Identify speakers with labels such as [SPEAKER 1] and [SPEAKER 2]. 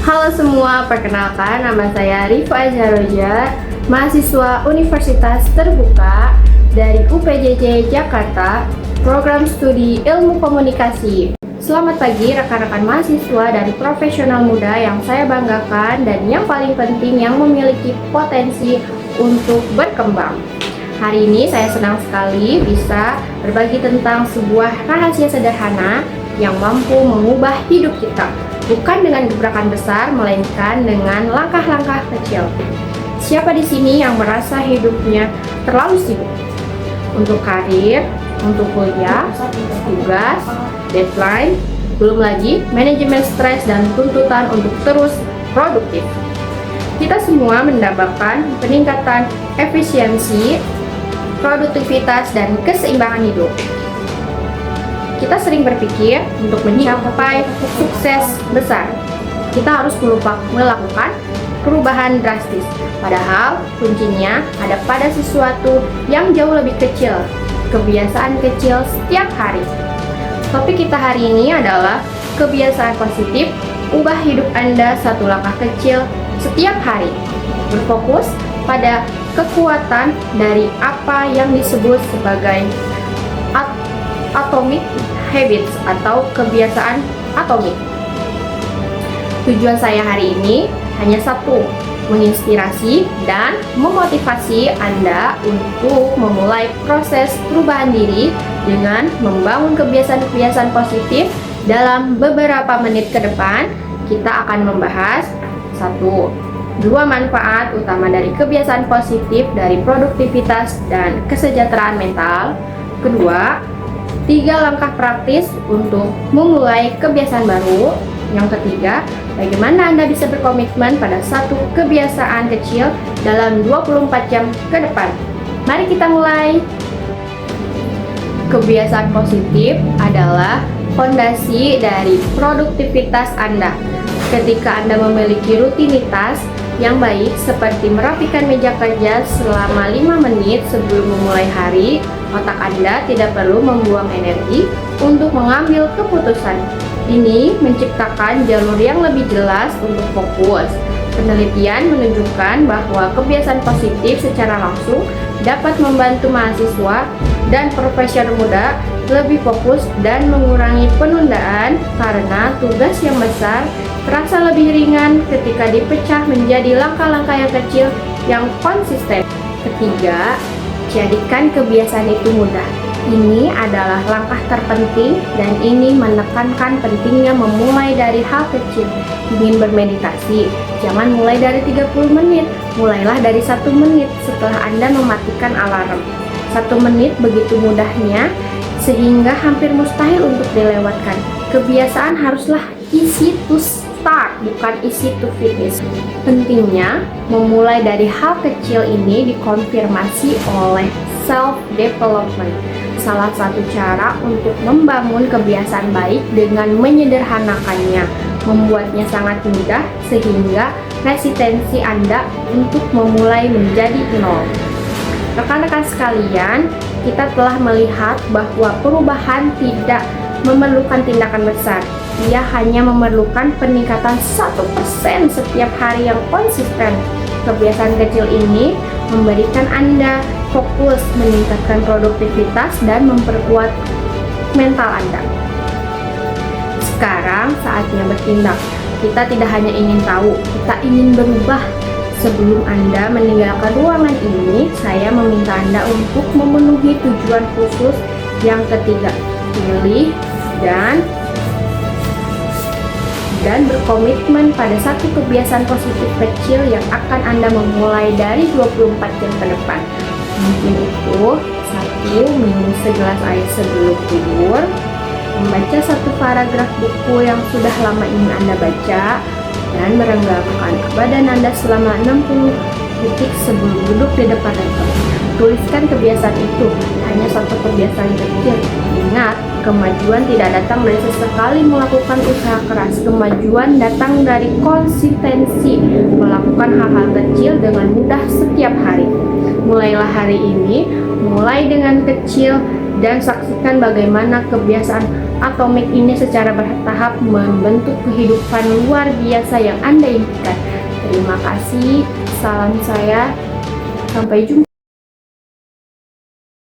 [SPEAKER 1] Halo semua, perkenalkan nama saya Rifa Azharoja, mahasiswa Universitas Terbuka dari UPJJ Jakarta, Program Studi Ilmu Komunikasi. Selamat pagi rekan-rekan mahasiswa dan profesional muda yang saya banggakan dan yang paling penting yang memiliki potensi untuk berkembang. Hari ini saya senang sekali bisa berbagi tentang sebuah rahasia sederhana yang mampu mengubah hidup kita. Bukan dengan gebrakan besar, melainkan dengan langkah-langkah kecil. Siapa di sini yang merasa hidupnya terlalu sibuk? Untuk karir, untuk kuliah, tugas, deadline, belum lagi manajemen stres dan tuntutan untuk terus produktif. Kita semua mendambakan peningkatan efisiensi, produktivitas, dan keseimbangan hidup. Kita sering berpikir untuk mencapai sukses besar, kita harus melakukan perubahan drastis. Padahal kuncinya ada pada sesuatu yang jauh lebih kecil, kebiasaan kecil setiap hari. Topik kita hari ini adalah kebiasaan positif, ubah hidup Anda satu langkah kecil setiap hari. Berfokus pada kekuatan dari apa yang disebut sebagai atomic habits atau kebiasaan atomik. Tujuan saya hari ini hanya satu, menginspirasi dan memotivasi Anda untuk memulai proses perubahan diri dengan membangun kebiasaan-kebiasaan positif. Dalam beberapa menit ke depan, kita akan membahas dua manfaat utama dari kebiasaan positif dari produktivitas dan kesejahteraan mental. Kedua, 3 langkah praktis untuk memulai kebiasaan baru. Yang ketiga, bagaimana Anda bisa berkomitmen pada satu kebiasaan kecil dalam 24 jam ke depan. Mari kita mulai. Kebiasaan positif adalah fondasi dari produktivitas Anda. Ketika Anda memiliki rutinitas yang baik seperti merapikan meja kerja selama 5 menit sebelum memulai hari, otak Anda tidak perlu membuang energi untuk mengambil keputusan. Ini menciptakan jalur yang lebih jelas untuk fokus. Penelitian menunjukkan bahwa kebiasaan positif secara langsung dapat membantu mahasiswa dan profesional muda lebih fokus dan mengurangi penundaan karena tugas yang besar terasa lebih ringan ketika dipecah menjadi langkah-langkah yang kecil yang konsisten. Ketiga, jadikan kebiasaan itu mudah. Ini adalah langkah terpenting dan ini menekankan pentingnya memulai dari hal kecil. Ingin bermeditasi, jangan mulai dari 30 menit, mulailah dari 1 menit setelah Anda mematikan alarm. 1 menit begitu mudahnya sehingga hampir mustahil untuk dilewatkan. Kebiasaan haruslah easy to start, bukan easy to finish. Pentingnya memulai dari hal kecil ini dikonfirmasi oleh self-development. Salah satu cara untuk membangun kebiasaan baik dengan menyederhanakannya, membuatnya sangat mudah sehingga resistensi Anda untuk memulai menjadi nol. Rekan-rekan sekalian, kita telah melihat bahwa perubahan tidak memerlukan tindakan besar. Ia hanya memerlukan peningkatan 1% setiap hari yang konsisten. Kebiasaan kecil ini memberikan Anda fokus, meningkatkan produktivitas, dan memperkuat mental Anda. Sekarang saatnya bertindak. Kita tidak hanya ingin tahu, kita ingin berubah. Sebelum Anda meninggalkan ruangan ini, saya meminta Anda untuk memenuhi tujuan khusus yang ketiga. Pilih dan berkomitmen pada satu kebiasaan positif kecil yang akan Anda memulai dari 24 jam ke depan. Mungkin itu 1. Minum segelas air sebelum tidur, membaca 1 paragraf buku yang sudah lama ingin Anda baca, dan merenggangkan badan Anda selama 60 detik sebelum duduk di depan laptop. Tuliskan kebiasaan itu, hanya satu kebiasaan kecil. Ingat, kemajuan tidak datang dari sesekali melakukan usaha keras. Kemajuan datang dari konsistensi, melakukan hal-hal kecil dengan mudah setiap hari. Mulailah hari ini, mulai dengan kecil, dan saksikan bagaimana kebiasaan atomik ini secara bertahap membentuk kehidupan luar biasa yang Anda impikan. Terima kasih, salam saya, sampai jumpa.